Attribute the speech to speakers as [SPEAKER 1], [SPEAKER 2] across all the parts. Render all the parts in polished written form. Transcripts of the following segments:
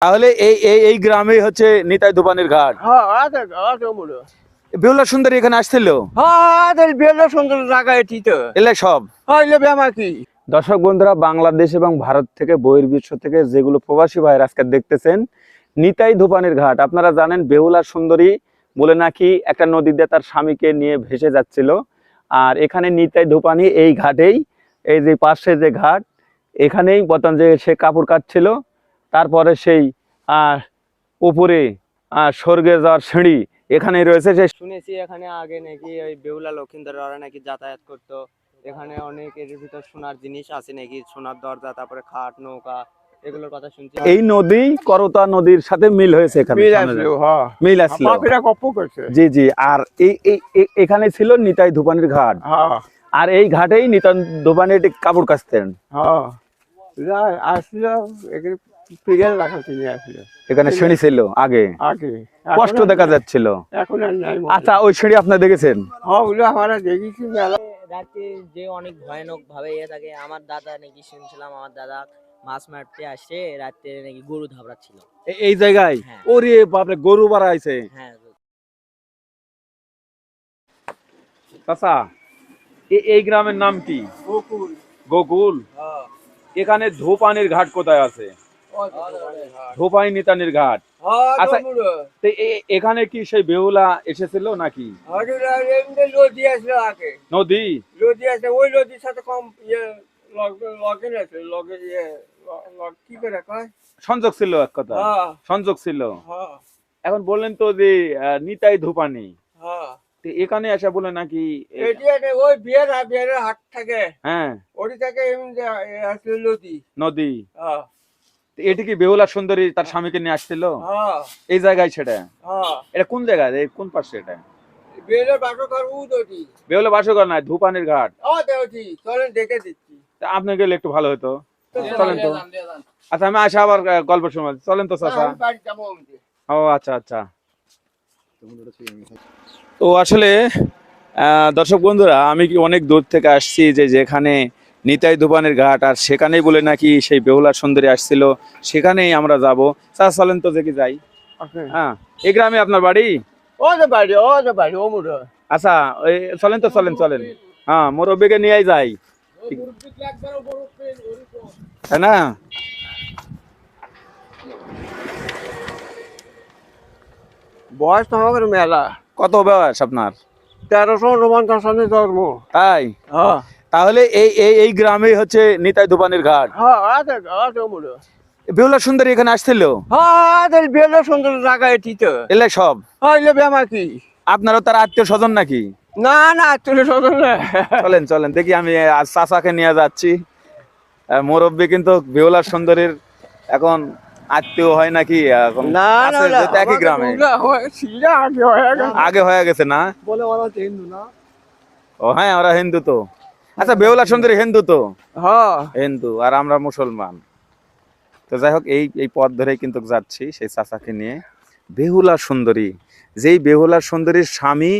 [SPEAKER 1] তাহলে এই এই এই গ্রামেই হচ্ছে নিতাই ধোপানির ঘাট।
[SPEAKER 2] হ্যাঁ আছে আছে বলো।
[SPEAKER 1] বেহুলা সুন্দরী এখানে আসছিল?
[SPEAKER 2] হ্যাঁ বেলে সুন্দর জায়গা এটি তো
[SPEAKER 1] এলে সব
[SPEAKER 2] হইলে বেমা কি।
[SPEAKER 1] দর্শক বন্ধুরা, বাংলাদেশ এবং ভারত থেকে বহির্বিশ্ব থেকে যেগুলো প্রবাসী ভাইয়ের আজকে দেখতেছেন, নিতাই ধোপানির ঘাট। আপনারা জানেন বেহুলা সুন্দরী বলে নাকি একটা নদীতে তার স্বামীকে নিয়ে ভেসে যাচ্ছিল। আর এখানে নিতাই ধোপানি এই ঘাটেই, এই যে পাশে যে ঘাট, এখানেই বর্তমান যে সে কাপড় কাটছিল। তারপরে সেই উপরে স্বর্গে যাওয়ার সিঁড়ি এখানেই রয়েছে। সে
[SPEAKER 3] শুনেছি এখানে আগে নাকি ওই বেহুলা লক্ষিন্দর ওরা নাকি যাতায়াত করতো। এখানে অনেক এর ভিতর সোনার জিনিস আছে নাকি, সোনার দরজা, তারপরে খাট, নৌকা, এগুলোর কথা শুনছি।
[SPEAKER 1] এই নদী করতা নদীর সাথে মিল হয়েছে এখানে, মিল আসলো। জি জি। আর এখানে ছিল নিতাই ধোপানির ঘাট। আর এই ঘাটেই নিতাই ধোপানি কাপড় কাচতেন। এখানে সিঁড়ি ছিল আগে, কষ্ট দেখা যাচ্ছিল। আচ্ছা, ওই সিঁড়ি আপনারা দেখেছেন?
[SPEAKER 3] রাতে যে অনেক ভয়ানক ভাবে ইয়ে থাকে। আমার দাদা নাকি শুনছিলাম, আমার দাদা মাছ মারতে আসে রাতে নাকি গরু ধাবড়াচ্ছিল
[SPEAKER 1] এই জায়গায়।
[SPEAKER 3] হ্যাঁ।
[SPEAKER 1] ওরে বাপরে, গরু বাড়া আইছে।
[SPEAKER 3] হ্যাঁ।
[SPEAKER 1] চাচা, এই গ্রামের নাম কি?
[SPEAKER 2] গোকুল।
[SPEAKER 1] গোকুল। এখানে ধোপানির ঘাট কোথায় আছে? ধোপাই নিতানির ঘাট। আচ্ছা, এখানে কি সেই বেহুলা এসেছিল নাকি?
[SPEAKER 2] নদী আসলো আগে।
[SPEAKER 1] নদী?
[SPEAKER 2] নদী আছে, ওই নদীর সাথে কম ইয়ে লগে আছে, লগে ইয়ে কি করে কয়
[SPEAKER 1] সংযোগ ছিল, এক কথা সংযোগ ছিল।
[SPEAKER 2] হ্যাঁ।
[SPEAKER 1] এখন বললেন তো যে নিতাই ধোপানি,
[SPEAKER 2] হ্যাঁ।
[SPEAKER 1] এখানে এসে বলে নাকি
[SPEAKER 2] ওই বিয়ের হাট থাকে।
[SPEAKER 1] হ্যাঁ,
[SPEAKER 2] ওটি থেকে নদী।
[SPEAKER 1] নদী।
[SPEAKER 2] হ্যাঁ।
[SPEAKER 1] এটি কি বেহুলা সুন্দরী তার স্বামীকে নিয়ে আসছিল
[SPEAKER 2] হ্যাঁ।
[SPEAKER 1] এই জায়গায়? সেটা
[SPEAKER 2] হ্যাঁ।
[SPEAKER 1] এটা কোন জায়গায়, কোন পাশে এটা?
[SPEAKER 2] বেলের বাসঘর উদতি।
[SPEAKER 1] বেহুলা বাসঘর নয়, ধোপানির ঘাট।
[SPEAKER 2] দেওছি, চলেন দেখে দিচ্ছি।
[SPEAKER 1] আপনি গেলে একটু ভালো হতো। চলেন তো। আচ্ছা, আমি আসা আবার গল্প শোনা। চলেন তো চাচা। ও আচ্ছা আচ্ছা। তো আসলে দর্শক বন্ধুরা, আমি কি অনেক দূর থেকে আসছি যে যেখানে নিতাই ধোপানির ঘাট, আর সেখানেই বলে নাকি সেই বেহুলা সুন্দরী আসছিল, সেখানেই আমরা যাব। চাচা চলেন তো, দেখি যাই। হ্যাঁ, এই গ্রামে আপনার বাড়ি?
[SPEAKER 2] বাড়ি ও মুড়।
[SPEAKER 1] আচ্ছা, ওই চলেন তো, চলেন চলেন। হ্যাঁ, মুরব্বিকে নিয়েই যাই, তাই না?
[SPEAKER 2] বয়স তো আমাদের মেলা।
[SPEAKER 1] কত বয়স আপনার?
[SPEAKER 2] 1349 সালে জন্ম।
[SPEAKER 1] তাই?
[SPEAKER 2] হ্যাঁ।
[SPEAKER 1] তাহলে এই এই এই গ্রামেই হচ্ছে নিতাই ধোপানির ঘাট।
[SPEAKER 2] হ্যাঁ আছে আছে মুড়।
[SPEAKER 1] বেহুলা সুন্দরী এখানে আসছিল?
[SPEAKER 2] হ্যাঁ বেলে সুন্দর জায়গা এটি তো।
[SPEAKER 1] এলে সব?
[SPEAKER 2] হইলে বেমা কি।
[SPEAKER 1] আপনারও তার আত্মীয় স্বজন নাকি?
[SPEAKER 2] না না, চলে চলে।
[SPEAKER 1] চলেন চলেন, দেখি। আমি আজ চাচাকে নিয়ে যাচ্ছি। মুরব্বী কিন্তু বেহুলা সুন্দরীর এখন আত্মীয় হয় নাকি? এখন
[SPEAKER 2] না
[SPEAKER 1] আছে যেহেতু একই গ্রামে। আগে হয়ে গেছে না?
[SPEAKER 2] বলে ওরা হিন্দু না।
[SPEAKER 1] ও হ্যাঁ, ওরা হিন্দু তো। আচ্ছা, বেহুলা সুন্দরী হিন্দু তো?
[SPEAKER 2] হ্যাঁ,
[SPEAKER 1] হিন্দু, আর আমরা মুসলমান। তো যাই হোক, এই এই পথ ধরেই কিন্তু যাচ্ছি সেই চাচাকে নিয়ে। বেহুলা সুন্দরী, যেই বেহুলা সুন্দরীর স্বামী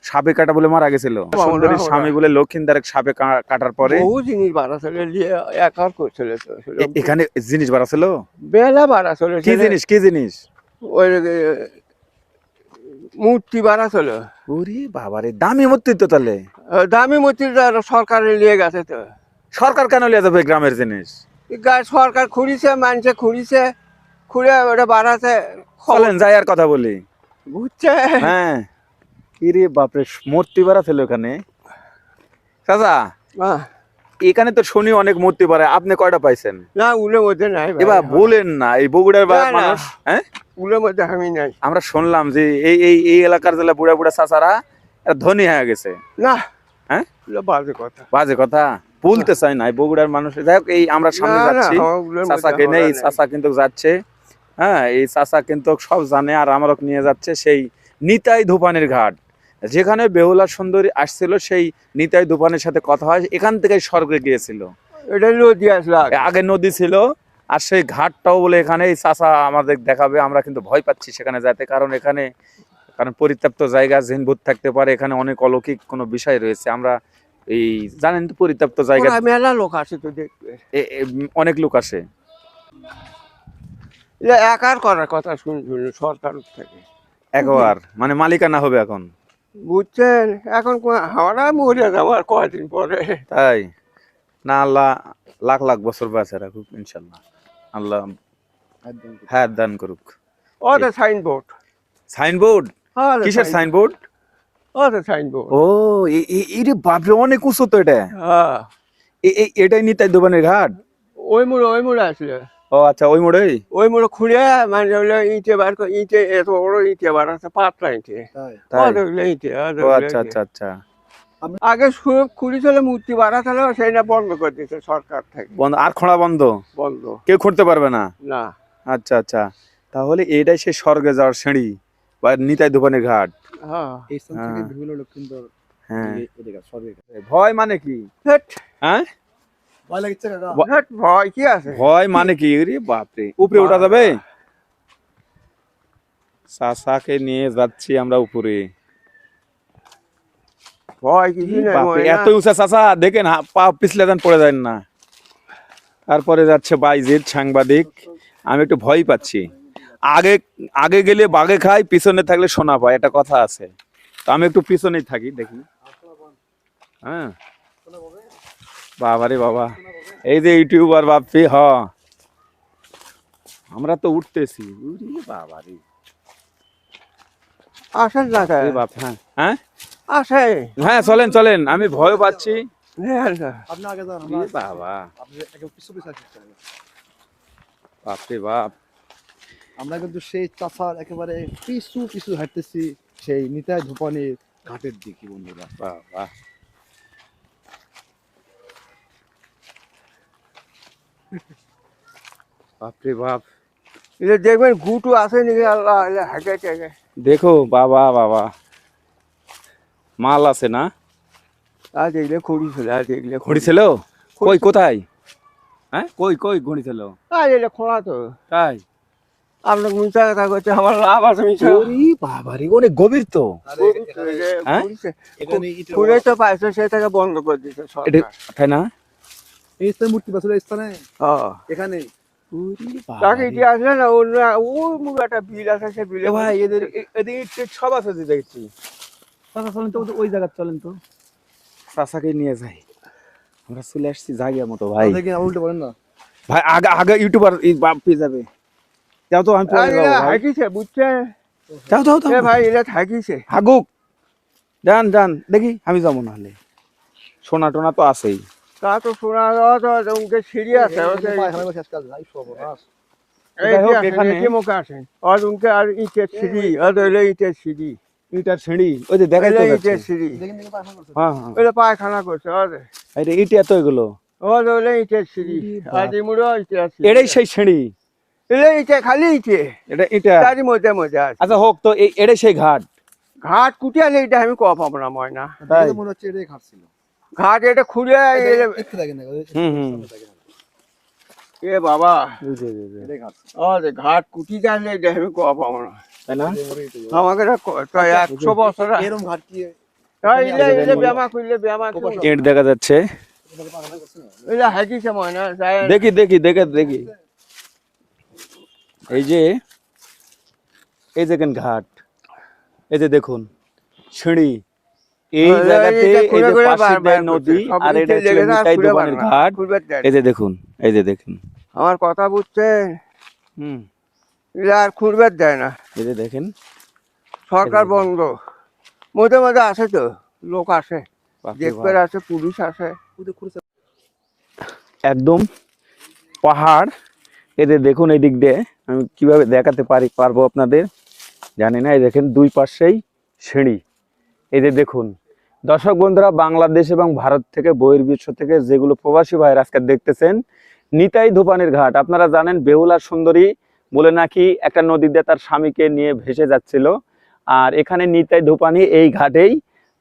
[SPEAKER 1] সাপে কাটা বলে মারা গেছিল। সুন্দরীর স্বামী বলে লক্ষিন্দার সাপে কাটার পরে
[SPEAKER 2] বহু জিনিস বাড়া চলে একার করছিল তো।
[SPEAKER 1] এখানে জিনিস বাড়া ছিল।
[SPEAKER 2] বেলা বাড়া চলে।
[SPEAKER 1] কি জিনিস, কি জিনিস?
[SPEAKER 2] ওই মূর্তি বাড়া চলে।
[SPEAKER 1] ওরে বাবারে, দামি মূর্তি তো। তাহলে
[SPEAKER 2] দামি মূর্তি সরকারে নিয়ে গেছে তো।
[SPEAKER 1] সরকার কেন নিয়ে যাবে গ্রামের জিনিস?
[SPEAKER 2] সরকার খুঁড়িছে, মানুষে খুঁড়িছে, খুঁড়ে ওটা বাড়াছে।
[SPEAKER 1] চলেন যাই আর কথা বলি।
[SPEAKER 2] বুঝছে?
[SPEAKER 1] হ্যাঁ। ইরে বাপরে, মূর্তি বাড়া ছিল এখানে। চাচা, এখানে তো শুনি অনেক মূর্তি বাড়ে, আপনি কয়টা পাইছেন?
[SPEAKER 2] না, উলের মধ্যে নাই।
[SPEAKER 1] এবার বলেন না, এই বগুড়ার মানুষ। হ্যাঁ,
[SPEAKER 2] উলের মধ্যে আমি নাই। আমরা
[SPEAKER 1] শুনলাম যে এই এই এই এলাকার জেলা বুড়া বুড়া চাচারা ধনী হয়ে গেছে।
[SPEAKER 2] না।
[SPEAKER 1] হ্যাঁ,
[SPEAKER 2] বাজে কথা।
[SPEAKER 1] বাজে কথা বলতে চাই না, বগুড়ার মানুষ। যাই হোক, এই আমরা সামনে যাচ্ছি, চাচাকে নেই, চাচা কিন্তু যাচ্ছে। হ্যাঁ, এই চাচা কিন্তু সব জানে, আর আমারও নিয়ে যাচ্ছে সেই নিতাই ধোপানির ঘাট, যেখানে বেহুলা সুন্দরী আসছিল। সেই নিতাই ধোপানির সাথে কথা হয়, এখান থেকে স্বর্গে গিয়েছিল।
[SPEAKER 2] এটা নদী আসলো,
[SPEAKER 1] আগে নদী ছিল। আর সেই ঘাটটাও বলে এখানে এই চাচা আমাদের দেখাবে। আমরা কিন্তু ভয় পাচ্ছি সেখানে যেতে, কারণ এখানে পরিত্যক্ত জায়গা, জিনভূত থাকতে পারে, এখানে অনেক অলৌকিক কোনো বিষয় রয়েছে। আমরা এই জানেন তো, পরিত্যক্ত জায়গা,
[SPEAKER 2] মেলা লোক আসে তো দেখবে,
[SPEAKER 1] অনেক লোক আসে।
[SPEAKER 2] এটা একার করার কথা শুনছিল সরকার থেকে,
[SPEAKER 1] একবার মানে মালিকানা হবে এখন,
[SPEAKER 2] বুঝছেন? এখন আমরা মরে যাবো আর কয়দিন পরে।
[SPEAKER 1] তাই না? আল্লাহ লাখ লাখ বছর বাঁচা রাখুক ইনশাল্লাহ, আল্লাহ হ্যাঁ দান করুক।
[SPEAKER 2] ও তো সাইনবোর্ড,
[SPEAKER 1] সাইনবোর্ড? কিসের সাইনবোর্ড?
[SPEAKER 2] ও তো সাইনবোর্ড।
[SPEAKER 1] ও এরে বাপরে, অনেক উঁচু তো এটা।
[SPEAKER 2] হ্যাঁ,
[SPEAKER 1] এটাই নিতাই দোকানের ঘাট?
[SPEAKER 2] ওই মুড়ে আসলে
[SPEAKER 1] ও আচ্ছা, ওই মোড়েই।
[SPEAKER 2] ওই মুড়ে খুঁড়ে মানে হলো ইটে বার করে, ইটে এত বড় ইটে বার আছে, পাতলা ইটে।
[SPEAKER 1] তাই?
[SPEAKER 2] ইটে
[SPEAKER 1] ও আচ্ছা আচ্ছা আচ্ছা।
[SPEAKER 2] আগে খুঁড়ি ছিল, মূর্তি বাড়া ছিল, সেইটা বন্ধ করে দিয়েছে সরকার থেকে।
[SPEAKER 1] বন্ধ? আর খোঁড়া বন্ধ?
[SPEAKER 2] বন্ধ,
[SPEAKER 1] কেউ খুঁড়তে পারবে না?
[SPEAKER 2] না।
[SPEAKER 1] আচ্ছা আচ্ছা, তাহলে এটাই সেই স্বর্গে যাওয়ার সিঁড়ি বা নিতাই দোকানের ঘাট।
[SPEAKER 2] হ্যাঁ,
[SPEAKER 1] হ্যাঁ, ভয় মানে কি?
[SPEAKER 2] হেট,
[SPEAKER 1] হ্যাঁ,
[SPEAKER 2] হেট, ভয় কি আছে?
[SPEAKER 1] ভয় মানে কি? রে বাপরে, উপরে ওঠা যাবে? চাচাকে নিয়ে যাচ্ছি আমরা উপরে।
[SPEAKER 2] ভয় কিছু নেই,
[SPEAKER 1] বাপরে,
[SPEAKER 2] ভয় না।
[SPEAKER 1] এত উঁচা চাচা, দেখেন পা পিছলে যান, পড়ে যান না। তারপরে যাচ্ছে বাইজিৎ সাংবাদিক। আমি একটু ভয় পাচ্ছি। আগে আগে গেলে বাঘে খায়, পিছনে থাকলে সোনা পায়, একটা কথা আছে। তো আমি একটু পিছনেই থাকি, দেখি। হ্যাঁ, বাবারে বাবা, এই যে ইউটিউবার বাপি, আমরা তো উঠতেছি। বাবারে
[SPEAKER 2] আসেন না
[SPEAKER 1] বাপ। হ্যাঁ হ্যাঁ
[SPEAKER 2] আসে,
[SPEAKER 1] হ্যাঁ, চলেন চলেন, আমি ভয় পাচ্ছি। বাবা বাপরে বাপ,
[SPEAKER 4] আমরা কিন্তু সেই চাষার একেবারে পিছু পিছু হাঁটতেছি সেই নিতাই ধূপানির ঘাটের দিকে বন্ধুরা।
[SPEAKER 1] বাবা বাপরে বাপ,
[SPEAKER 2] এটা দেখবেন গুটু আছে নাকি, আল্লাহ হাঁকে টেকে।
[SPEAKER 1] দেখো বাবা বাবা, মাল আছে না?
[SPEAKER 2] আর দেখলে খুঁড়ি ছিল, আর দেখলে
[SPEAKER 1] ঘড়ি ছিল? কই, কোথায়? হ্যাঁ, কই কই ঘড়ি ছিল?
[SPEAKER 2] আর এটা খোলা তো।
[SPEAKER 1] তাই?
[SPEAKER 2] আপনার মিশা কথা করছে, আমার লাভ আছে মিশা।
[SPEAKER 1] বাবারে, অনেক গভীর তো। হ্যাঁ?
[SPEAKER 2] খুঁড়ে তো পাইছে, সেটাকে বন্ধ করে দিচ্ছে
[SPEAKER 1] এটা
[SPEAKER 2] সরকার।
[SPEAKER 1] তাই না?
[SPEAKER 4] এই স্থানে মূর্তি বাসুর স্থানে
[SPEAKER 2] হ্যাঁ,
[SPEAKER 4] এখানে
[SPEAKER 2] তাকে ইতি আসলে না, অন্য ওই মুখে একটা বিল আছে, সে বিলে
[SPEAKER 1] ভাই এদের এদের ইট সব আছে যে দেখছি। চাচা চলেন তো, ওই জায়গা চলেন তো, চাচাকে নিয়ে যাই। আমরা চলে আসছি জায়গা মতো ভাই।
[SPEAKER 4] দেখি উল্টে পড়েন না
[SPEAKER 1] ভাই আগে আগে ইউটিউবার বাপ পেয়ে যাবে। যাও তো, আমি পরে যাবো ভাই।
[SPEAKER 2] হাঁকিছে, বুঝছে?
[SPEAKER 1] যাও যাও যাও
[SPEAKER 2] এ ভাই, এটা থাকিছে।
[SPEAKER 1] হাগুক, যান যান, দেখি আমি যাবো নাহলে। সোনা টোনা তো আছেই।
[SPEAKER 2] তা তো শোনা যাওয়া তো, উনকে সিঁড়ি আছে,
[SPEAKER 4] শেষ কাজ নাই সর্বনাশ।
[SPEAKER 1] যাই হোক, এখানে
[SPEAKER 2] মুখে আসেন, আর উনকে আর ইটের সিঁড়ি, আর হইলে ইটের সিঁড়ি,
[SPEAKER 1] ইটার সিঁড়ি, ওই যে দেখাই তো
[SPEAKER 2] হইলে
[SPEAKER 1] যাচ্ছে।
[SPEAKER 2] ইটের সিঁড়ি,
[SPEAKER 4] দেখেন দেখি পায়খানা করছে
[SPEAKER 1] হ্যাঁ হ্যাঁ,
[SPEAKER 2] ওইটা পায়খানা করছে, আর
[SPEAKER 1] এটা ইট এত এগুলো।
[SPEAKER 2] হইলে ইটের সিঁড়ি, আর ইমুড়ো ইটের সিঁড়ি।
[SPEAKER 1] এটাই সেই সিঁড়ি?
[SPEAKER 2] এলে ইটে, খালি ইটে,
[SPEAKER 1] এটা এটা
[SPEAKER 2] তারই মধ্যে মধ্যে আছে।
[SPEAKER 1] আচ্ছা হোক তো, এটাই সেই ঘাট?
[SPEAKER 2] ঘাট কুটিয়ালে এটা আমি কপ পাবো না, ময়না।
[SPEAKER 1] তাই?
[SPEAKER 4] দেখে মনে হচ্ছে এটাই ঘাট ছিল
[SPEAKER 2] ঘাট এটা খুঁড়ে
[SPEAKER 4] একটু দেখেন না
[SPEAKER 1] হুম, হুম।
[SPEAKER 2] এ বাবা,
[SPEAKER 1] বুঝে বুঝে,
[SPEAKER 4] এটাই ঘাট
[SPEAKER 2] ঘাট কুটি জানলে এটা আমি কপ পাবো না।
[SPEAKER 1] তাই না?
[SPEAKER 2] আমাকে এটা 100 বছর
[SPEAKER 4] এরকম ঘাট কি
[SPEAKER 2] ব্যামা করলে ব্যামা
[SPEAKER 1] ইট দেখা যাচ্ছে।
[SPEAKER 4] পায়খানা করছে না
[SPEAKER 2] এটা হাঁকিছে ময়না,
[SPEAKER 1] দেখি দেখি দেখে দেখি, এই যে এই দেখেন ঘাট, এই যে দেখুন সিঁড়ি, এই জায়গাতে এই যে পাশে দেয় নদী, আর এটা হচ্ছে নিতাই দোকানের ঘাট। এই যে দেখুন, এই যে দেখুন।
[SPEAKER 2] আমার কথা বুঝছেন?
[SPEAKER 1] হুম,
[SPEAKER 2] এটা আর খুঁড়বার দেয় না,
[SPEAKER 1] এই যে দেখেন,
[SPEAKER 2] সরকার বন্ধ। মধ্যে মধ্যে আসে তো, লোক আসে,
[SPEAKER 1] বাপরে
[SPEAKER 2] দেখবে
[SPEAKER 1] বাপ।
[SPEAKER 2] আসে, পুলিশ আসে।
[SPEAKER 1] একদম পাহাড়। এদের দেখুন, এই দিক দিয়ে আমি কিভাবে দেখাতে পারবো আপনাদের জানি না। এই দেখেন দুই পাশেই সিঁড়ি। এদের দেখুন দর্শক বন্ধুরা, বাংলাদেশ এবং ভারত থেকে, বহির্বিশ্ব থেকে যেগুলো প্রবাসী ভাইয়ের আজকে দেখতেছেন, নিতাই ধূপানির ঘাট। আপনারা জানেন বেহুলা সুন্দরী বলে নাকি একটা নদীতে তার স্বামীকে নিয়ে ভেসে যাচ্ছিল। আর এখানে নিতাই ধূপানি এই ঘাটেই,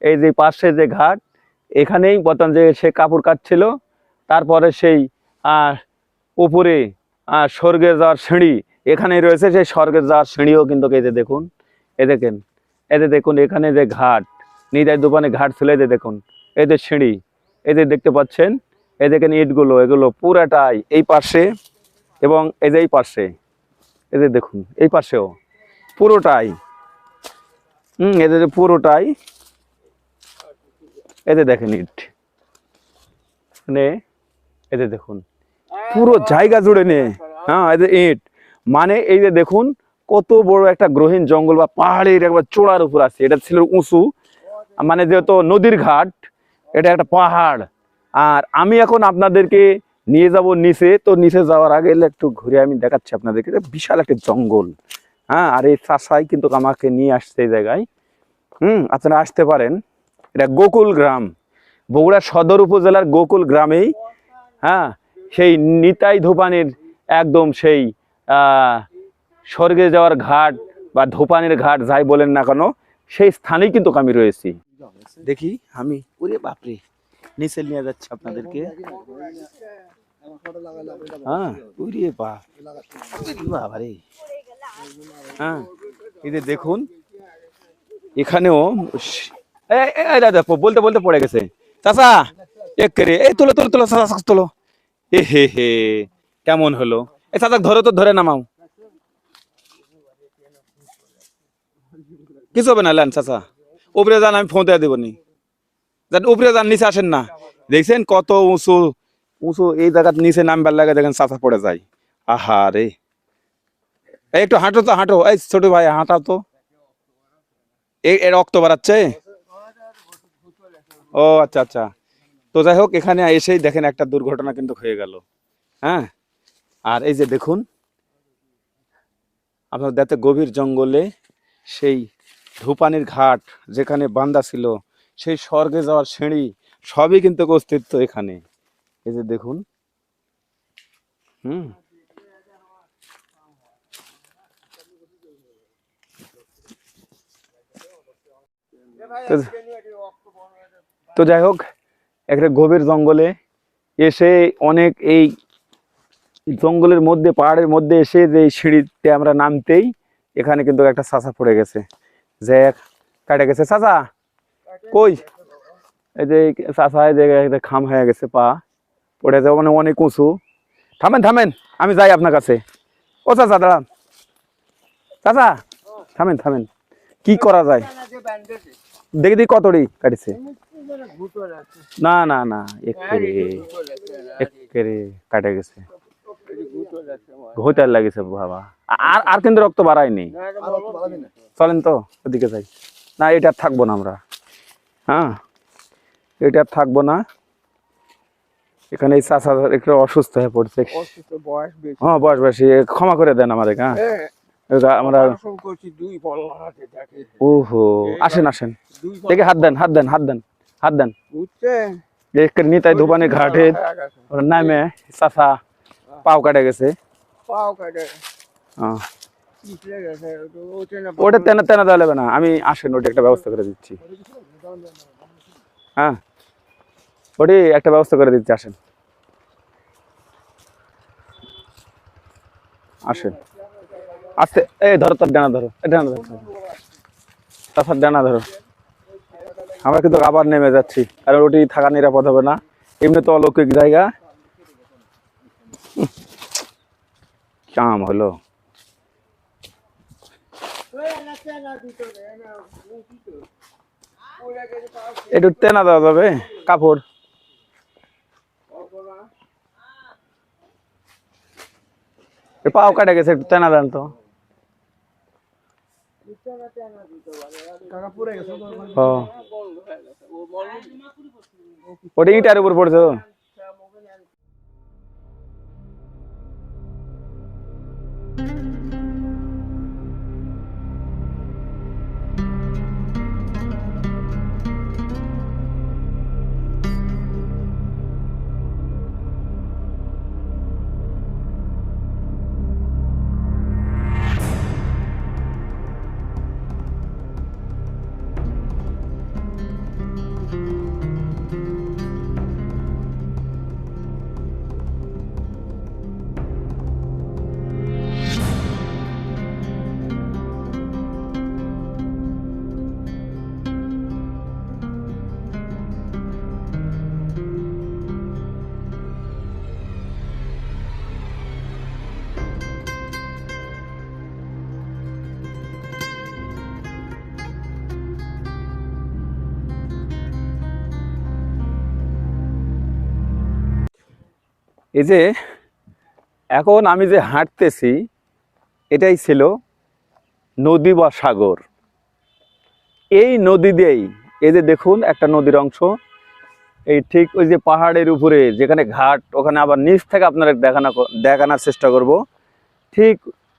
[SPEAKER 1] এই যে পাশে যে ঘাট, এখানেই বর্তমান যে সে কাপড় কাটছিল। তারপরে সেই উপরে স্বর্গে যাওয়ার সিঁড়ি এখানেই রয়েছে। সেই স্বর্গে যাওয়ার সিঁড়িও কিন্তু এই যে দেখুন, এ দেখেন, এতে দেখুন, এখানে যে ঘাট, নিতাই ধূপানি ঘাট ছিল, এতে দেখুন, এদের সিঁড়ি, এদের দেখতে পাচ্ছেন। এ দেখেন ইটগুলো, এগুলো পুরাটাই এই পাশে এবং এই যে এই পাশে, এদের দেখুন এই পাশেও পুরোটাই এদের পুরোটাই এদের দেখেন ইট মানে এদের দেখুন পুরো জায়গা জুড়ে নে হ্যাঁ এদের ইট মানে এই যে দেখুন কত বড় একটা গ্রহীণ জঙ্গল বা পাহাড়ের একবার চূড়ার উপর আছে এটা ছিল উঁচু মানে যেহেতু নদীর ঘাট এটা একটা পাহাড় আর আমি এখন আপনাদেরকে নিয়ে যাব নিচে তো নিচে যাওয়ার আগে একটু ঘুরে আমি দেখাচ্ছি আপনাদেরকে এটা বিশাল একটা জঙ্গল হ্যাঁ আর এই চাষাই কিন্তু আমাকে নিয়ে আসছে এই জায়গায় আপনারা আসতে পারেন এটা গোকুল গ্রাম বগুড়া সদর উপজেলার গোকুল গ্রামেই হ্যাঁ সেই নিতাই ধোপানির একদম সেই স্বর্গে যাওয়ার ঘাট বা ধোপানির ঘাট যাই বলেন না কেন সেই স্থানেই কিন্তু আমি রয়েছি দেখি আমি ওরে বাপরে নিচে নিয়ে যাচ্ছি আপনাদেরকে হ্যাঁ ওরে বাবারে হ্যাঁ এই যে দেখুন এখানেও দাদা বলতে বলতে পড়ে গেছে চাচা এক করে এই তুলো তুলো তুলো চাচা তোলো এ হে হে কেমন হলো এ চাচা ধরো তো ধরে নামাও কিছু হবে না লেন চাচা উপরে যান আমি ফোন দিয়ে দেবো নি উপরে যান নিচে আসেন না দেখছেন কত উঁচু উঁচু এই জায়গার নিচে নামবার লাগে দেখেন চাচা পড়ে যায় আহা রে একটু হাঁটো তো হাঁটো এই ছোট ভাই হাঁটাও তো এর রক্ত বাড়াচ্ছে ও আচ্ছা আচ্ছা তো যাই হোক এখানে এসেই দেখেন একটা দুর্ঘটনা কিন্তু হয়ে গেল হ্যাঁ আর এই যে দেখুন আপনার দেখতে গভীর জঙ্গলে সেই ধূপানির ঘাট যেখানে বান্দা ছিল সেই স্বর্গে যাওয়ার সিঁড়ি সবই কিন্তু অস্তিত্ব এখানে এই যে দেখুন তো যাই হোক একটা গভীর জঙ্গলে এসে অনেক এই জঙ্গলের মধ্যে পাহাড়ের মধ্যে এসে যে সিঁড়িতে আমরা নামতেই এখানে কিন্তু একটা চাচা পড়ে গেছে যে কাটা গেছে চাচা কই এই যে চাচা এই যে খাম হয়ে গেছে পা পড়ে যাওয়া মানে অনেক উঁচু থামেন থামেন আমি যাই আপনার কাছে ও চাচা দাঁড়ান চাচা থামেন থামেন কি করা যায় দেখি দেখি কতটি কাটিছে না না না একেবারে কাটে গেছে ঘুটার লাগিছে বাবা আর আর কিন্তু রক্ত বাড়ায়নি চলেন তো ওদিকে যাই না এটা থাকবো না আমরা হ্যাঁ এটা থাকবো না এখানে এই চাচা একটু অসুস্থ হয়ে পড়ছে হ্যাঁ বয়স বেশি ক্ষমা করে দেন আমাদের হ্যাঁ আমরা ওহো আসেন আসেন দেখে হাত দেন হাত দেন হাত দেন হাত দেন নিতাই ধোপানি ঘাটে নামে চাচা পাও কাটে গেছে ওটা তেনা তেনা দেওয়া যাবে না আমি আসেন ওটা একটা ব্যবস্থা করে দিচ্ছি হ্যাঁ ওটি একটা ব্যবস্থা করে দিচ্ছি আসেন আসেন আস্তে এই ধরো তোর ডানা ধরো ডানা ধরো তাছাড়া ডানা ধরো আমরা কিন্তু আবার নেমে যাচ্ছি কারণ ওটি থাকা নিরাপদ হবে না এমনি তো অলৌকিক জায়গা কাম হলো একটু টেনা দেওয়া যাবে কাপড় পাও কাটে গেছে একটু টেনা দেন তো ওটা ইটার উপর পড়ছে এই যে এখন আমি যে হাঁটতেছি এটাই ছিল নদী বা সাগর। এই নদী দিয়েই এই যে দেখুন একটা নদীর অংশ, এই ঠিক ওই যে পাহাড়ের উপরে যেখানে ঘাট, ওখানে আবার নিচ থেকে আপনারা দেখানোর চেষ্টা করব। ঠিক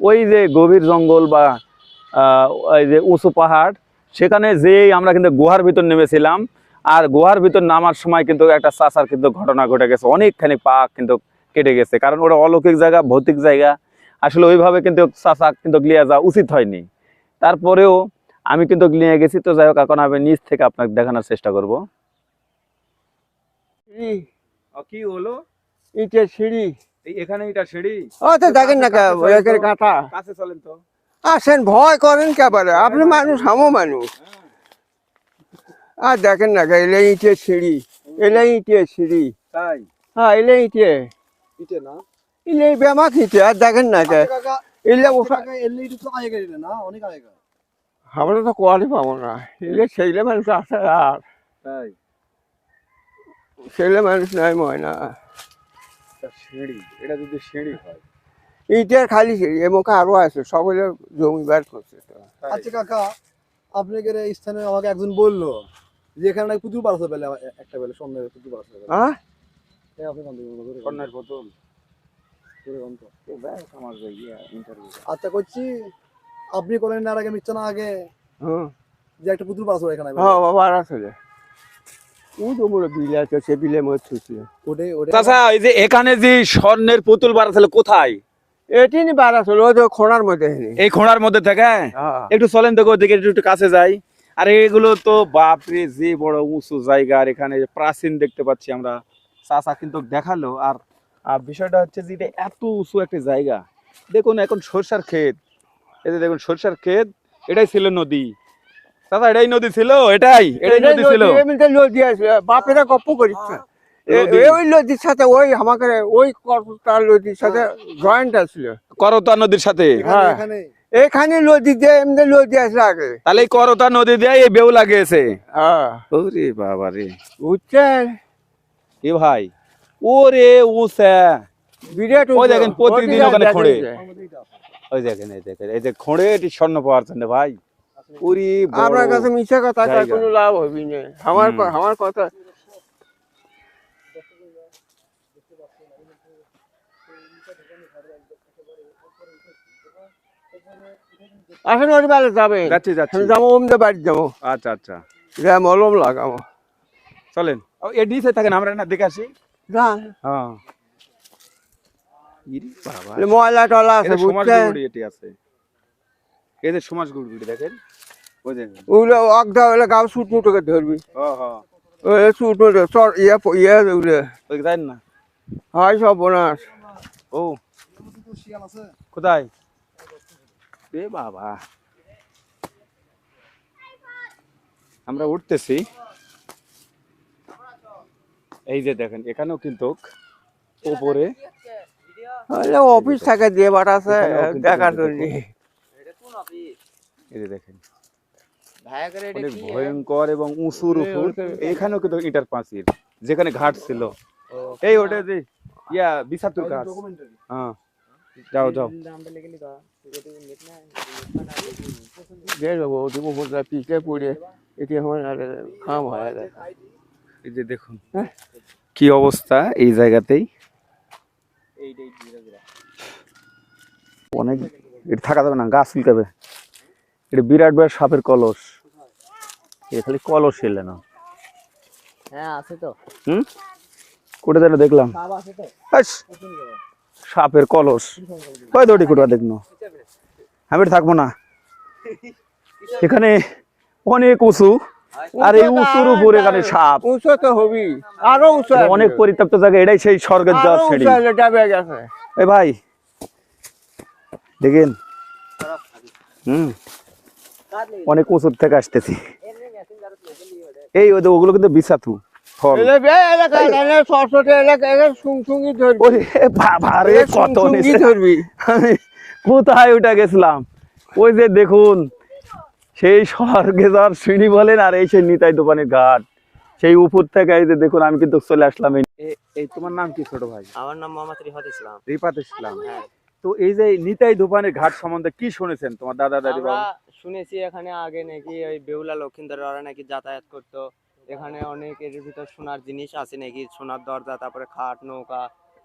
[SPEAKER 1] ওই যে গভীর জঙ্গল বা ওই যে উঁচু পাহাড়, সেখানে যেই আমরা কিন্তু গুহার ভিতর নেমেছিলাম। আর গুহার ভিতর নামার সময় কিন্তু একটা চাচার কিন্তু ঘটনা ঘটে গেছে, অনেকখানি পা কিন্তু কেটে গেছে, কারণ ওটা অলৌকিক জায়গা, ভৌতিক জায়গা। আসলে ওইভাবে কিন্তু চাচা কিন্তু নিয়ে যাওয়া উচিত হয়নি, তারপরেও আমি কিন্তু নিয়ে গেছি। তো যাই হোক, এখন আমি নিচ থেকে আপনাকে দেখানোর চেষ্টা করব। কি হলো?
[SPEAKER 2] ইটের সিঁড়ি।
[SPEAKER 1] এখানে এটা সিঁড়ি?
[SPEAKER 2] ও তো দেখেন না কাঁথা।
[SPEAKER 1] কাছে চলেন তো।
[SPEAKER 2] আসেন, ভয় করেন কেবারে, আপনি মানুষ, আমও মানুষ। আর দেখেন না এলে ইটের সিঁড়ি, এলে ইটের সিঁড়ি।
[SPEAKER 1] তাই?
[SPEAKER 2] হ্যাঁ, এলে ইটে
[SPEAKER 4] ইটে না
[SPEAKER 2] এলে বেমাক ইটে। আর দেখেন না
[SPEAKER 4] কাকা
[SPEAKER 2] এলে ওঠা
[SPEAKER 4] এলে ইটে তো আগে না অনেক আগে।
[SPEAKER 2] আমরা তো কোয়ালি পাবো না, এলে সেইলে মানুষ আছে। আর
[SPEAKER 1] তাই
[SPEAKER 2] সেইলে মানুষ নাই ময়না।
[SPEAKER 1] সিঁড়ি, এটা যদি সিঁড়ি হয়।
[SPEAKER 2] ইটের খালি সিঁড়ি, এ মুখে আরো আছে, সব হলে জমিবার করছে তো।
[SPEAKER 4] আচ্ছা কাকা, আপনাদের এই স্থানে আমাকে একজন বললো যে এখানে নাকি পুতুল পাড়া বেলা, একটা বেলা সন্ধ্যায় পুতুল পাড়া বেলা।
[SPEAKER 2] হ্যাঁ,
[SPEAKER 4] আপনি বন্ধ করে
[SPEAKER 1] স্বর্ণের বোতল।
[SPEAKER 4] বন্ধ।
[SPEAKER 1] আমার ইন্টারভিউ।
[SPEAKER 4] আচ্ছা করছি, আপনি করেন না, আর আগে মিথ্যা না আগে
[SPEAKER 2] হ্যাঁ,
[SPEAKER 4] যে একটা পুতুল পাড়া এখানে।
[SPEAKER 2] হ্যাঁ বাবা, আর আছে ও তো বড় বিলে আছে, সে বিলে মরছে।
[SPEAKER 4] ওটাই ওটাই
[SPEAKER 1] চাচা, এই যে এখানে যে স্বর্ণের পুতুল বাড়া ছিল, কোথায়?
[SPEAKER 2] এটি নি বার আসলে ওই তো খোঁড়ার মধ্যে।
[SPEAKER 1] এই খোঁড়ার মধ্যে থেকে?
[SPEAKER 2] হ্যাঁ,
[SPEAKER 1] একটু চলেন তো ওদিকে, একটু কাছে যাই। আর এগুলো তো বাপরে, যে বড় উঁচু জায়গা। আর এখানে প্রাচীন দেখতে পাচ্ছি আমরা, চাচা কিন্তু দেখালো। আর বিষয়টা হচ্ছে যে এটা এত উঁচু একটা জায়গা। দেখুন এখন সরষার ক্ষেত, এই যে দেখুন সরষার ক্ষেত, এটাই ছিল নদী। চাচা, এটাই নদী ছিল? এটাই নদী ছিল?
[SPEAKER 2] নদী আছে, বাপেরা গপ্প করিচ্ছে।
[SPEAKER 1] নদী?
[SPEAKER 2] ওই নদীর সাথে ওই আমাকে ওই করতাল নদীর সাথে জয়েন্ট আছিল।
[SPEAKER 1] করতা নদীর সাথে?
[SPEAKER 2] হ্যাঁ,
[SPEAKER 4] এখানে
[SPEAKER 2] এখানে নদী দিয়ে এমনি নদী আসলে আগে।
[SPEAKER 1] তাহলে এই করতা নদী দিয়ে এই বেহুলা গিয়েছে?
[SPEAKER 2] হ্যাঁ,
[SPEAKER 1] ওরে বাবা রে,
[SPEAKER 2] বুঝছেন?
[SPEAKER 1] এ ভাই, ওরে উঁচা।
[SPEAKER 2] বিরাট
[SPEAKER 1] ওই দেখেন প্রতিদিন ওখানে খোঁড়ে।
[SPEAKER 4] আমাদের
[SPEAKER 1] ওই দেখেন, এই দেখেন, এই যে খোঁড়ে এটি স্বর্ণ পাওয়ার জন্য ভাই। ওরে বড়
[SPEAKER 2] আপনার কাছে মিশা কথা কয়
[SPEAKER 1] জায়গা।
[SPEAKER 2] কোনো লাভ হবি না। আমার কথা আসেন, ওর বেলা যাবেন।
[SPEAKER 1] যাচ্ছি যাচ্ছি।
[SPEAKER 2] যাবো ওমদে বাড়ি যাবো,
[SPEAKER 1] আচ্ছা আচ্ছা,
[SPEAKER 2] মলম লাগাবো।
[SPEAKER 1] চলেন। এ নিচে থাকেন, আমরা না দেখে আসি।
[SPEAKER 2] যান,
[SPEAKER 1] হ্যাঁ। ইরে বাবা,
[SPEAKER 2] ময়লা টলা আছে,
[SPEAKER 1] এটা সমাজ
[SPEAKER 2] বুঝছেন?
[SPEAKER 1] গুড়ি, এটি আছে। এই যে সমাজ গুড়ি দেখেন, ওই দেখেন।
[SPEAKER 2] ওগুলো অগদা হলে গাও সুট মুটোকে ধরবি।
[SPEAKER 1] হ্যাঁ হ্যাঁ,
[SPEAKER 2] ওই সুট মুটো চর ইয়ে ওগুলো
[SPEAKER 1] ওই জানেন না?
[SPEAKER 2] হয় সব বোনাস।
[SPEAKER 1] ও
[SPEAKER 4] শিয়াল আছে।
[SPEAKER 1] কোথায়? এ বাবা, আমরা উঠতেছি। এই যে দেখেন, এখানেও কিন্তু উপরে
[SPEAKER 2] অফিস থাকে দিয়ে বাটাছে
[SPEAKER 1] এখানেও কিন্তু
[SPEAKER 2] দেখার
[SPEAKER 1] দেখুন।
[SPEAKER 2] জন্য।
[SPEAKER 1] এই যে দেখেন, অনেক ভয়ঙ্কর এবং উঁচুর উপর। এখানেও কিন্তু ইটার প্রাচীর, যেখানে ঘাট ছিল। এই ওটা যে ইয়া বিসাতুর কাজ। হ্যাঁ, যাও যাও।
[SPEAKER 2] পিকে পড়ে এটি আমার খাম হয়।
[SPEAKER 1] এই যে দেখুন কি অবস্থা এই জায়গাতেই। অনেক, এটা থাকা যাবে না, গাছ চুলকাবে। এটা বিরাট বিরাট সাপের কলস। এটা খালি কলস এলে না।
[SPEAKER 3] হ্যাঁ, আছে তো।
[SPEAKER 1] হুম, কোটে যেন দেখলাম আস, সাপের কলস। কয় দৌড়ি কোটা দেখনো, আমি থাকবো না। এখানে অনেক উঁচু, আর এই উঁচুর উপর এখানে সাপ।
[SPEAKER 2] উঁচু তো হবি, আরো উঁচু,
[SPEAKER 1] অনেক পরিত্যক্ত জায়গা, এটাই সেই স্বর্গের যাওয়ার সিঁড়ি।
[SPEAKER 2] গেছে।
[SPEAKER 1] এ ভাই দেখেন, অনেক উঁচুর থেকে আসতেছি। এই ওগুলো কিন্তু বিছাতু ফল। ওরে বাবা রে, কত নিচে।
[SPEAKER 2] ধরবি।
[SPEAKER 1] আমি কোথায় উঠে গেছিলাম। ওই যে দেখুন, সেই স্বর্গে যাওয়ার সিঁড়ি বলেন, আর এই সেই নিতাই দোকানের ঘাট। সেই উপর থেকে এই যে দেখুন, আমি কিন্তু চলে আসলাম। এই তোমার নাম কি ছোট ভাই?
[SPEAKER 3] আমার নাম মোহাম্মদ রিফাত ইসলাম।
[SPEAKER 1] রিফাত ইসলাম।
[SPEAKER 3] হ্যাঁ।
[SPEAKER 1] তো এই যে নিতাই ধোপানের ঘাট সম্বন্ধে কি শুনেছেন তোমার দাদা দাদি
[SPEAKER 3] আমরা
[SPEAKER 1] বাবা?
[SPEAKER 3] শুনেছি এখানে আগে নাকি ওই বেহুলা লক্ষিন্দর ওরা নাকি যাতায়াত করতো। এখানে অনেক এর ভিতর সোনার জিনিস আছে নাকি, সোনার দরজা, তারপরে খাট, নৌকা,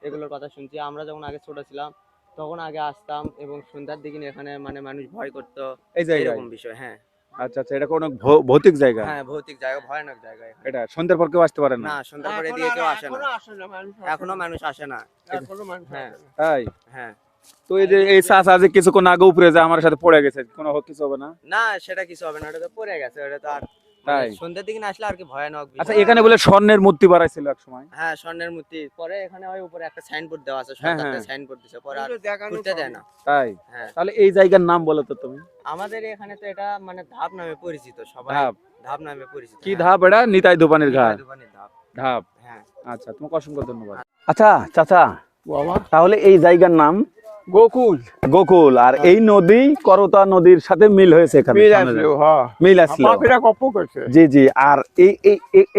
[SPEAKER 3] এগুলোর কথা শুনছি। আমরা যখন আগে ছোট ছিলাম তখন আগে আসতাম এবং সন্ধ্যার দিকে এখানে মানে মানুষ ভয় করতো,
[SPEAKER 1] এই জায়গায়?
[SPEAKER 3] এরকম বিষয়। হ্যাঁ
[SPEAKER 1] আচ্ছা আচ্ছা, এটা কোনো ভৌতিক জায়গা?
[SPEAKER 3] হ্যাঁ, ভৌতিক জায়গা, ভয়ানক জায়গা এখানে।
[SPEAKER 1] এটা সন্ধ্যার পর কেউ আসতে পারে না?
[SPEAKER 3] না, সন্ধ্যার পরে
[SPEAKER 2] এখনো
[SPEAKER 3] দিয়ে কেউ আসে
[SPEAKER 2] এখনো
[SPEAKER 3] না,
[SPEAKER 2] আসে না মানুষ,
[SPEAKER 3] এখনো মানুষ আসে না।
[SPEAKER 2] এখনো মানুষ
[SPEAKER 3] হ্যাঁ।
[SPEAKER 2] আসে না।
[SPEAKER 1] তাই?
[SPEAKER 3] হ্যাঁ।
[SPEAKER 1] তো এই যে এই চাচা যে কিছুক্ষণ আগে উপরে যে আমার সাথে পড়ে গেছে, কোনো কিছু হবে না?
[SPEAKER 3] না, সেটা কিছু হবে না, ওটা তো পড়ে গেছে, ওটা তো আর
[SPEAKER 1] তাই?
[SPEAKER 3] সন্ধ্যার দিকে না আসলে আর কি ভয়ানক বিষয়।
[SPEAKER 1] আচ্ছা, এখানে বলে স্বর্ণের মূর্তি বাড়াইছিল এক সময়?
[SPEAKER 3] হ্যাঁ, স্বর্ণের মূর্তি। পরে এখানে ওই উপরে একটা সাইনবোর্ড দেওয়া আছে,
[SPEAKER 1] হ্যাঁ,
[SPEAKER 3] সরকার
[SPEAKER 1] হ্যাঁ।
[SPEAKER 3] সাইনবোর্ড দিছে, পরে আর
[SPEAKER 2] ওগুলো দেখানো
[SPEAKER 3] ঘুরতে দেয় না।
[SPEAKER 1] তাই?
[SPEAKER 3] হ্যাঁ।
[SPEAKER 1] তাহলে এই জায়গার নাম বলো তো তুমি।
[SPEAKER 3] আমাদের এখানে তো এটা মানে ধাপ নামে পরিচিত, সবাই
[SPEAKER 1] ধাপ?
[SPEAKER 3] ধাপ নামে পরিচিত।
[SPEAKER 1] কি ধাপ এটা? নিতাই ধোপানের ঘাট
[SPEAKER 3] দোকানের ধাপ।
[SPEAKER 1] ধাপ।
[SPEAKER 3] হ্যাঁ।
[SPEAKER 1] আচ্ছা, তোমাকে অসংখ্য ধন্যবাদ। আচ্ছা চাচা,
[SPEAKER 2] বাবা
[SPEAKER 1] তাহলে এই জায়গার নাম
[SPEAKER 2] গোকুল
[SPEAKER 1] গোকুল, আর এই নদী করতা নদীর সাথে মিল হয়েছে এখানে?
[SPEAKER 2] মিল
[SPEAKER 1] সামনে
[SPEAKER 2] আসলো,
[SPEAKER 1] যে-
[SPEAKER 2] হ্যাঁ
[SPEAKER 1] মিল আসলো।
[SPEAKER 2] বাপেরা গপ্প করছে।
[SPEAKER 1] জি জি। আর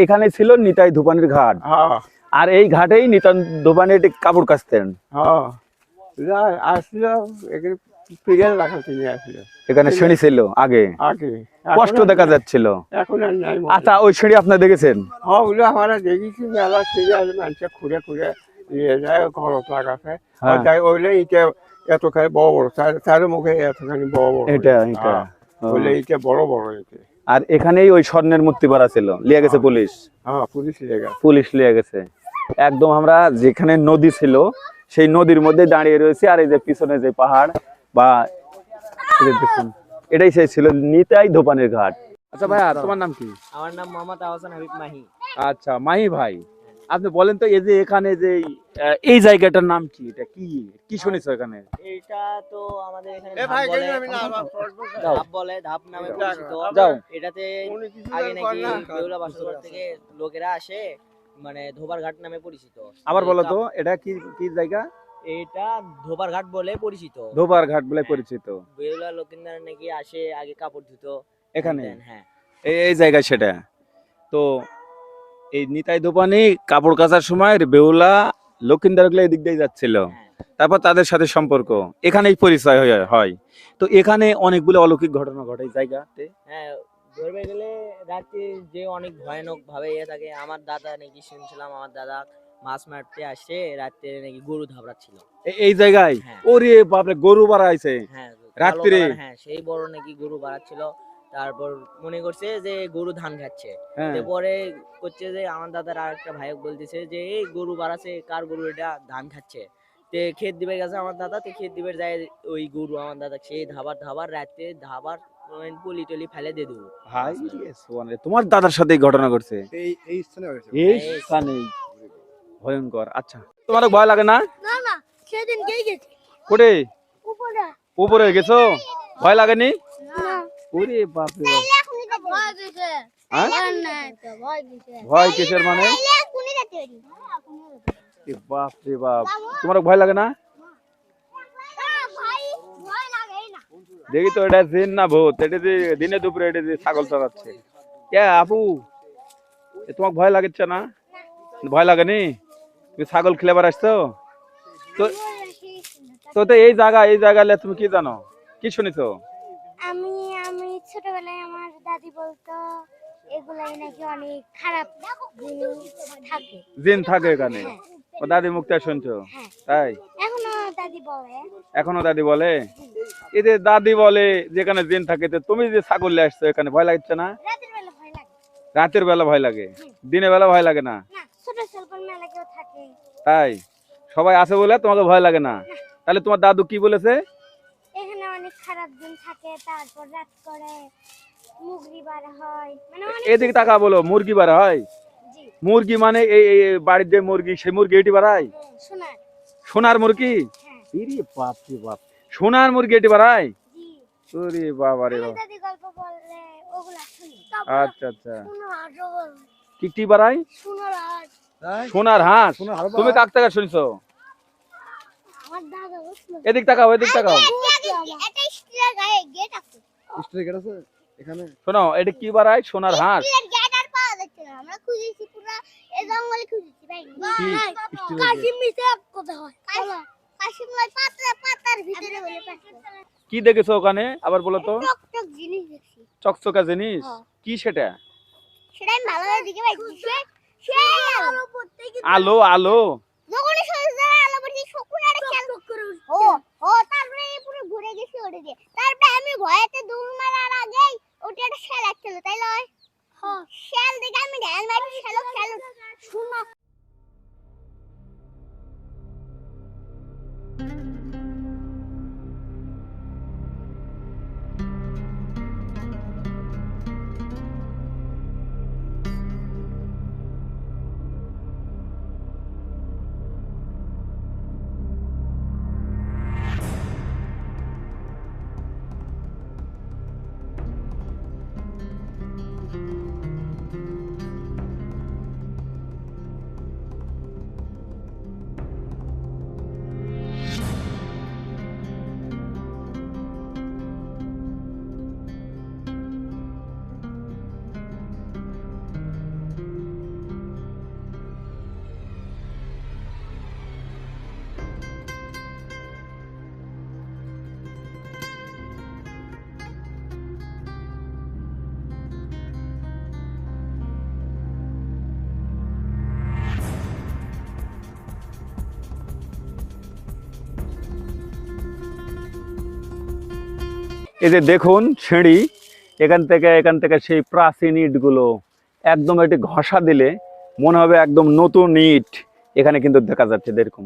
[SPEAKER 1] এখানে ছিল নিতাই ধোপানের ঘাট,
[SPEAKER 2] হ্যাঁ
[SPEAKER 1] আর এই ঘাটেই নিতাই ধোপানি কাপড় কাচতেন।
[SPEAKER 2] হ্যাঁ, আসলো এখানে পিরিয়াল লাগাতে নিয়ে আসলো
[SPEAKER 1] এখানে সিঁড়ি ছিল আগে,
[SPEAKER 2] আগে।
[SPEAKER 1] কষ্ট দেখা যাচ্ছিল।
[SPEAKER 2] এখন আর নাই।
[SPEAKER 1] আচ্ছা, ওই সিঁড়ি আপনার দেখেছেন?
[SPEAKER 2] হ্যাঁ, ওগুলো আমরা দেখেছি মেলা সিরিয়াল, মানুষে খুঁড়ে খুঁড়ে নিয়ে যায় ঘরত লাগাতে।
[SPEAKER 1] হ্যাঁ।
[SPEAKER 2] তাই ওইলে এটা এতখানি বড় বড়, তার মুখে এতখানি বড় বড়।
[SPEAKER 1] এটা এটা
[SPEAKER 2] ওইলে এটা বড় বড় এটা।
[SPEAKER 1] আর এখানেই ওই স্বর্ণের মূর্তি বাড়া ছিল, লিয়ে গেছে পুলিশ।
[SPEAKER 2] হ্যাঁ, পুলিশ জায়গা।
[SPEAKER 1] পুলিশ লিয়ে গেছে। একদম আমরা যেখানে নদী ছিল সেই নদীর মধ্যে দাঁড়িয়ে রয়েছে, আর এই যে পিছনে যে পাহাড় বা এই যে দেখুন, এটাই সেই ছিল নিতাই ধোপানের ঘাট। আচ্ছা ভাইয়া, তোমার নাম কি?
[SPEAKER 3] আমার নাম মোহাম্মদ আহসান হাবিব মাহি।
[SPEAKER 1] আচ্ছা মাহি ভাই, আপনি বলেন তো এই যে এখানে যে এই জায়গাটার নাম কি? এটা কি কি শুনেছো এখানে?
[SPEAKER 3] এটা তো আমাদের এখানে
[SPEAKER 2] এ
[SPEAKER 3] ধাপ
[SPEAKER 2] ভাই,
[SPEAKER 3] বলে,
[SPEAKER 2] আমি না আবার পড়বো।
[SPEAKER 3] ধাপ বলে, ধাপ নামে পরিচিত।
[SPEAKER 1] যাও।
[SPEAKER 3] এটাতে
[SPEAKER 2] উনি কিছু
[SPEAKER 3] আগে
[SPEAKER 2] জানেন
[SPEAKER 3] নাকি
[SPEAKER 2] না।
[SPEAKER 3] বেহুলা বাসুদেব থেকে লোকেরা আসে, মানে ধোবার ঘাট নামে পরিচিত।
[SPEAKER 1] আবার বলো তো, এটা কি কি জায়গা?
[SPEAKER 3] এটা ধোবার ঘাট বলে পরিচিত।
[SPEAKER 1] ধোবার ঘাট বলে পরিচিত।
[SPEAKER 3] বেহুলা লক্ষিন্দার নাকি আসে আগে কাপড় ধুতো
[SPEAKER 1] এখানে
[SPEAKER 3] হ্যাঁ।
[SPEAKER 1] এই জায়গা সেটা। তো এই নিতাই ধোপানি কাপড় কাচার সময় বেহুলা লক্ষিন্দার গুলো এদিক দিয়ে যাচ্ছিল,
[SPEAKER 3] হ্যাঁ।
[SPEAKER 1] তারপর তাদের সাথে সম্পর্ক, এখানেই পরিচয় হয়। তো এখানে অনেকগুলো অলৌকিক ঘটনা ঘটে এই জায়গাতে।
[SPEAKER 3] হ্যাঁ, ধরবে গেলে রাতে যে অনেক ভয়ানক ভাবে ইয়ে থাকে। আমার দাদা নাকি শুনছিলাম, আমার দাদা মাছ মারতে আসে রাতে নাকি গরু ধাবড়াচ্ছিল
[SPEAKER 1] এই জায়গায়।
[SPEAKER 3] হ্যাঁ।
[SPEAKER 1] ওরে বাপরে, গরু বাড়াইছে
[SPEAKER 3] হ্যাঁ,
[SPEAKER 1] রাত্রে?
[SPEAKER 3] কালো কালার, হ্যাঁ, সেই বড় নাকি গরু বাড়াচ্ছিল। তারপর মনে করছে যে গরু ধান খাচ্ছে।
[SPEAKER 1] হ্যাঁ।
[SPEAKER 3] পরে করছে যে আমার দাদার আর একটা ভাইক বলতেছে যে এই গরু বাড়াচ্ছে, কার গরু এটা ধান খাচ্ছে। তে ক্ষেত দিবে গেছে আমার দাদা, তে ক্ষেত দিবে যায় ওই গরু আমার দাদা সেই ধাবার রাতে ধাবার পলি টলি ফেলে দিয়ে দেবো।
[SPEAKER 1] ভাই সোয়ানে, তোমার দাদার সাথে এই ঘটনা ঘটছে
[SPEAKER 4] এই স্থানে হয়েছে।
[SPEAKER 1] এই স্থানে? ভয়ঙ্কর। আচ্ছা, তোমার ভয় লাগে না?
[SPEAKER 5] না না, সেদিন কে গেছে
[SPEAKER 1] কোটে
[SPEAKER 5] উপরে?
[SPEAKER 1] উপরে গেছো, ভয় লাগেনি?
[SPEAKER 5] না,
[SPEAKER 1] ওরে বাপরে বাপ।
[SPEAKER 5] এখনই তো ভয় গেছে।
[SPEAKER 1] হ্যাঁ?
[SPEAKER 5] ভয় নাই তো, ভয় গেছে।
[SPEAKER 1] ভয় কিসের মানে?
[SPEAKER 5] এখনই যেতে পারি।
[SPEAKER 1] এ বাপ রে বাপ, তোমার ভয় লাগে না?
[SPEAKER 5] ভাই, ভয় লাগে না।
[SPEAKER 1] দেখি তো, এটা জিন না ভূত? এটা যে দিনে দুপুরে এটা যে ছাগল চড়াচ্ছে। কে আপু, তোমাকে ভয় লাগছে না? ভয় লাগেনি? তুমি ছাগল খেলে আসছো তো? তো এই জায়গায় তুমি কি জানো, কি শুনেছো?
[SPEAKER 5] আমি আমি ছোটবেলায় আমার দাদি বলতো এগুলাই নাকি অনেক খারাপ জিনিস থাকে।
[SPEAKER 1] জিন থাকে এখানে? ও দাদি মুখটা শুনছো?
[SPEAKER 5] হ্যাঁ,
[SPEAKER 1] তাই?
[SPEAKER 5] এখনো দাদি বলে।
[SPEAKER 1] এখনো দাদি বলে? এই যে দাদি বলে যেখানে জিন থাকে, তো তুমি যে ছাগল নিয়ে আসছো এখানে, ভয় লাগছে না?
[SPEAKER 5] রাতের বেলা ভয় লাগে
[SPEAKER 1] রাতের বেলা ভয় লাগে, দিনের বেলা ভয় লাগে না?
[SPEAKER 5] না, ছোট স্বল্পন মেলা কেউ থাকে।
[SPEAKER 1] তাই? সবাই আছে বলে তোমাকে ভয় লাগে না? তাহলে তোমার দাদু কি বলেছে?
[SPEAKER 5] এখানে অনেক খারাপ দিন থাকে, তারপর রাত করে মুগরি বার হয়, মানে অনেক
[SPEAKER 1] এদিকে টাকা বলো, মুরগি বাড়া হয়?
[SPEAKER 5] জি,
[SPEAKER 1] মুরগি মানে এই বাড়ির যে মুরগি, সেই মুরগি এটি বাড়ায়?
[SPEAKER 5] শোনার।
[SPEAKER 1] সোনার মুরগি?
[SPEAKER 5] হ্যাঁ,
[SPEAKER 1] ইরে বাপ রে বাপ, সোনার মুরগি এটি বাড়ায়?
[SPEAKER 5] জি,
[SPEAKER 1] ওরে বাবা রে
[SPEAKER 5] আমার
[SPEAKER 1] বাবা।
[SPEAKER 5] দাদি গল্প বললে ওগুলা শুনি।
[SPEAKER 1] আচ্ছা আচ্ছা,
[SPEAKER 5] সোনার হাটও বলে।
[SPEAKER 1] কি বাড়ায়?
[SPEAKER 5] সোনার হাট।
[SPEAKER 1] সোনার হাঁস?
[SPEAKER 4] শোনো হারো
[SPEAKER 1] তুমি কাক থেকে শুনছো?
[SPEAKER 5] আমার দাদা বুঝলো।
[SPEAKER 1] এদিক তাকাও, এদিক তাকাও।
[SPEAKER 5] এটা স্টিলের গায়ে গেট আছে।
[SPEAKER 4] স্ট্রিট গেট আছে এখানে।
[SPEAKER 1] শোনো, এটা কি বাড়ায়? সোনার হাঁস?
[SPEAKER 5] স্টিলের গেট আর পাওয়া যাচ্ছে না, আমরা খুঁজেছি পুরো এই জঙ্গলে খুঁজেছি,
[SPEAKER 1] কি দেখেছো ওখানে আবার বলো তো?
[SPEAKER 5] টকটক জিনিস দেখছি।
[SPEAKER 1] চকচকা জিনিস,
[SPEAKER 5] হ্যাঁ।
[SPEAKER 1] কি সেটা?
[SPEAKER 5] সেটা আমি ভালোভাবে দিকে পাইছি। সেই আলো পড়তে কিন্তু
[SPEAKER 1] আলো আলো
[SPEAKER 5] যখনই সূর্যের আলো পড়ছে শকুন আর খেল ও ও তারপরে এই পুরো ঘুরে গেছে ওটা দিয়ে। তারপরে আমি ভয়েতে দৌড় মারার আগেই ওটা একটা শেল আসছিল তাই লয়। হ্যাঁ শেল দেখে আমি ধ্যান মারি শেল শুনো।
[SPEAKER 1] এই যে দেখুন সিঁড়ি, এখান থেকে সেই প্রাচীন ইটগুলো একদম একটি ঘষা দিলে মনে হবে একদম নতুন ইট এখানে কিন্তু দেখা যাচ্ছে। এরকম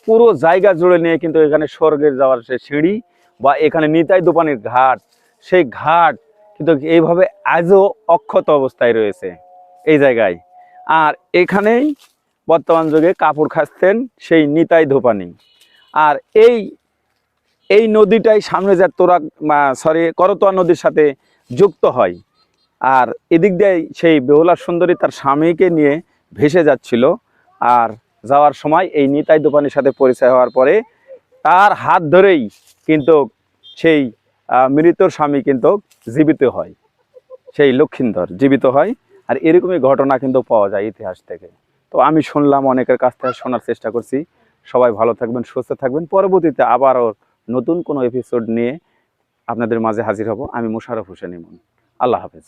[SPEAKER 1] পুরো জায়গা জুড়ে নিয়ে কিন্তু এখানে স্বর্গের যাওয়ার সেই সিঁড়ি বা এখানে নিতাই দোপানির ঘাট, সেই ঘাট কিন্তু এইভাবে আজও অক্ষত অবস্থায় রয়েছে এই জায়গায়। আর এখানেই বর্তমান যুগে কাপড় খাচ্ছেন সেই নিতাই ধোপানি। আর এই নদীটাই সামনে যে করতোয়া নদীর সাথে যুক্ত হয়। আর এদিক দিয়ে সেই বেহুলা সুন্দরী তার স্বামীকে নিয়ে ভেসে যাচ্ছিল। আর যাওয়ার সময় এই নিতাই দোপানির সাথে পরিচয় হওয়ার পরে তার হাত ধরেই কিন্তু সেই মৃতর স্বামী কিন্তু জীবিত হয়, সেই লক্ষিন্দর জীবিত হয়। আর এরকমই ঘটনা কিন্তু পাওয়া যায় ইতিহাস থেকে। তো আমি শুনলাম, অনেকের কাছ থেকে শোনার চেষ্টা করছি। সবাই ভালো থাকবেন, সুস্থ থাকবেন। পরবর্তীতে আবারও নতুন কোনো এপিসোড নিয়ে আপনাদের মাঝে হাজির হব। আমি মোশাররফ হোসেন ইমন। আল্লাহ হাফেজ।